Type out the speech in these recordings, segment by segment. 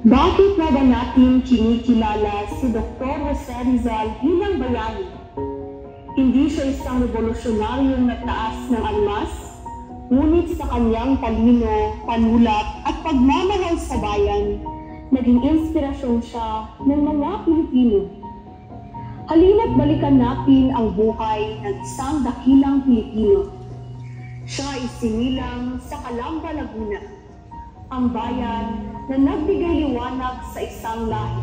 Bakit na ba natin kinikilala si Dr. Jose Rizal bilang bayani? Hindi siya isang revolusyonaryong nagtaas ng almas, ngunit sa kanyang talino, panulat at pagmamahal sa bayan, naging inspirasyon siya ng mga Pilipino. Halina't balikan natin ang buhay ng isang dakilang Pilipino. Siya ay sinilang sa Calamba, Laguna, ang bayan na nagbigay liwanag sa isang lahi.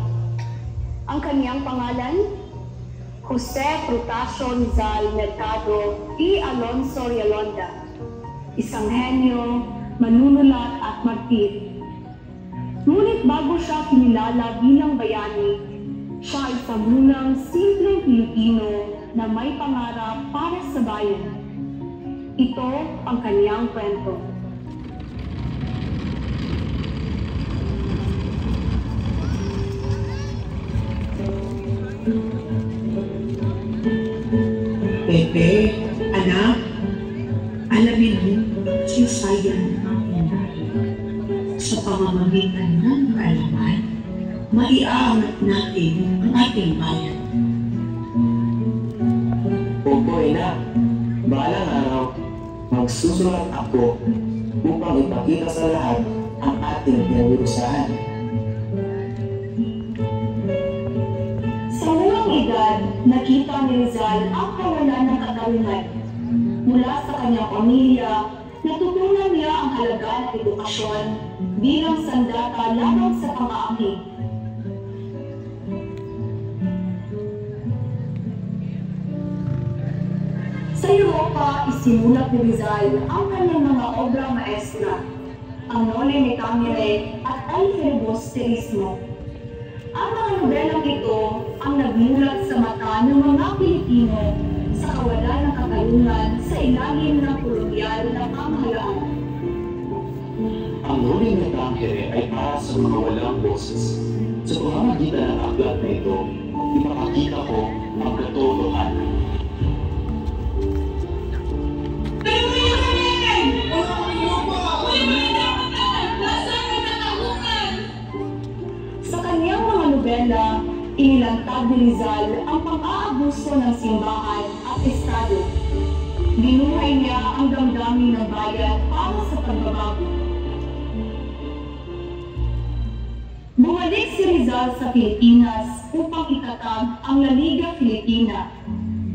Ang kanyang pangalan, Jose Protasio Rizal Mercado y Alonso Realonda, isang henyo, manunulat at martir. Ngunit bago siya kinilala bilang bayani, siya ay pamunang simpleng Pilipino na may pangarap para sa bayan. Ito ang kanyang kwento. Pepe, anak, alamin mo, sinusayan ang hinay. Sa pamamagitan ng kaalaman, maiaangat natin ang ating bayan. Opo, ina. Balang araw, magsusulat ako upang ipakita sa lahat ang ating pinag-uusahan. Sa unang edad, nakita ni Rizal ang kawalan ng katarungan. Mula sa kanyang pamilya, natutunan niya ang halaga ng edukasyon bilang sandata laban sa pang-aakit. Sa Europa, isinulat ni Rizal ang kanyang mga obra maestra, ang Noli Me Tangere at El Filibusterismo. Ang mga nobelang ito ang nagmulat sa mata ng mga Pilipino sa kawalan ng katarungan sa ilalim ng kolonyal na pamahalaan. Ang Noli Me Tangere ay para sa mga walang boses. Sa pamamagitan ng aklat na ito, ipapakita ko ang katotohanan. Sa kanyang mga nobela, inilantad ni Rizal ang pang-aabuso ng simbahan at estado. Binuhay niya ang damdamin ng bayan para sa pagbabago. Bumalik si Rizal sa Pilipinas upang itatag ang La Liga Filipina,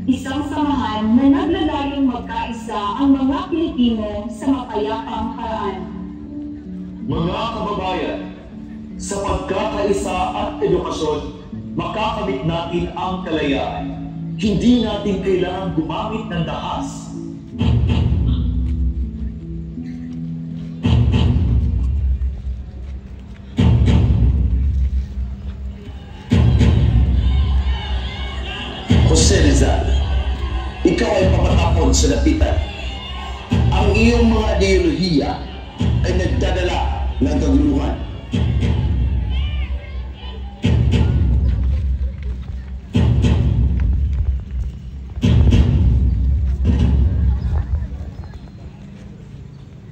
isang samahan na naglalayong magkaisa ang mga Pilipino sa mapayapang paraan. Mga kababayan, sa pagkakaisa at edukasyon, makakamit natin ang kalayaan. Hindi natin kailangan gumamit ng dahas. Jose Rizal, ikaw ay papatapon sa lapitan. Ang iyong mga ideolohiya ay nagdadala ng kaguluhan.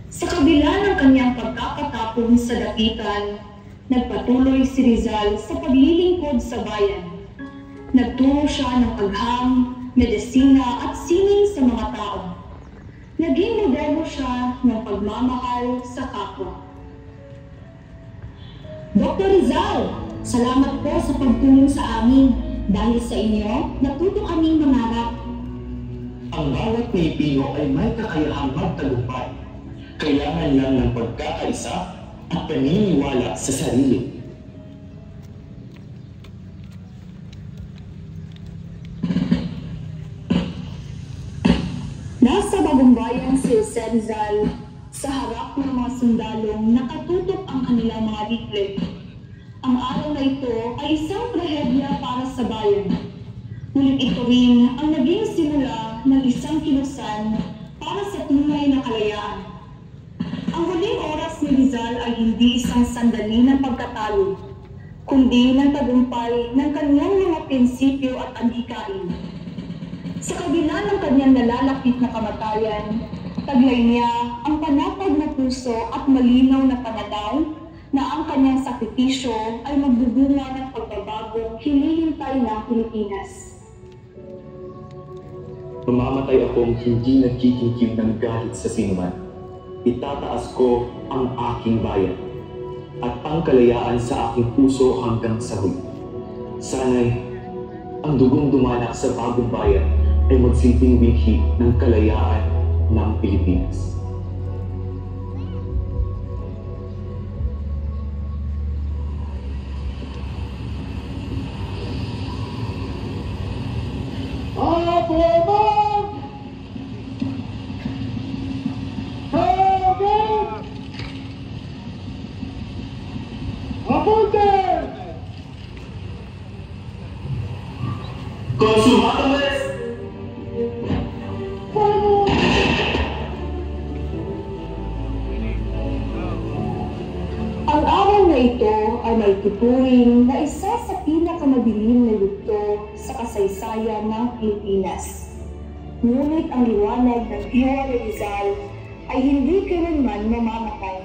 Sa kabila ng kanyang pagkakatapon sa dapitan, nagpatuloy si Rizal sa paglilingkod sa bayan. Nagturo siya ng agham, medisina at sining sa mga tao. Naging modelo siya ng pagmamahal sa kapwa. Dr. Rizal, salamat po sa pagtulong sa amin. Dahil sa inyo, natutong aming mangarap. Ang bawat Pilipino ay may kakayahang magtagumpay. Kailangan lang ng pagkakaisa at paniniwala sa sarili. Nasa bagong bayan si Jose Rizal sa harap ng mga sundalong nakatutok ang kanilang mga leaflet. Ang araw na ito ay isang trahedya para sa bayan. Ngunit ito rin ang naging simula ng isang kilusan para sa tunay na kalayaan. Ang huling oras ni Rizal ay hindi isang sandali ng pagkatalo, kundi ng tagumpay ng kanyang mga prinsipyo at adhikain. Sa kabila ng kanyang nalalapit na kamatayan, taglay niya ang panatag na puso at malinaw na pananaw na ang kanyang sakripisyo ay magbubunga ng pagbabagong hinihintay ng Pilipinas. Mamamatay akong hindi nagkikimkim ng galit sa sinuman. Itataas ko ang aking bayan at ang kalayaan sa aking puso hanggang sa huli. Sana'y ang dugong dumanak sa bagong bayan ay magsilbing binhi ng kalayaan ng Pilipinas. Consumatoles! Ang araw na ito ay may tuturing na isa sa pinakamadilim na yugto sa kasaysayan ng Pilipinas. Ngunit ang liwanag ng Pure Rizal ay hindi kailanman mamamatay.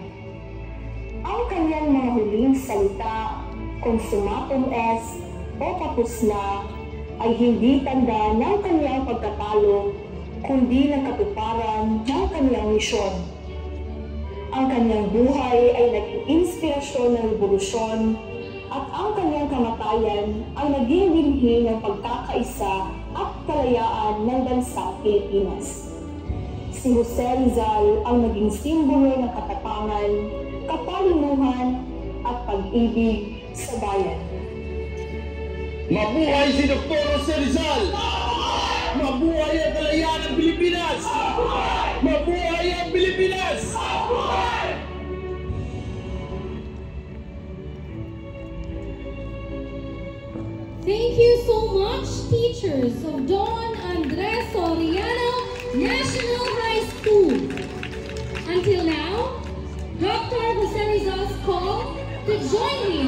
Ang kanyang mga huling salita, consumatum est o tapos na, ay hindi tanda ng kanyang pagkatalo, kundi ng katuparan ng kanyang misyon. Ang kanyang buhay ay naging inspirasyon ng revolusyon at ang kanyang kamatayan ay naging binhi ng pagkakaisa at kalayaan ng bansang Pilipinas. Si Jose Rizal ang naging simbolo ng katapangan, kapalinuhan at pag-ibig sa bayan. Mabuhay si Dr. Jose Rizal! Mabuhay ang kalayaan ng Pilipinas! Mabuhay ang Pilipinas! Thank you so much, teachers of Don Andres Soriano National High School. Until now, Dr. Jose Rizal's call to join him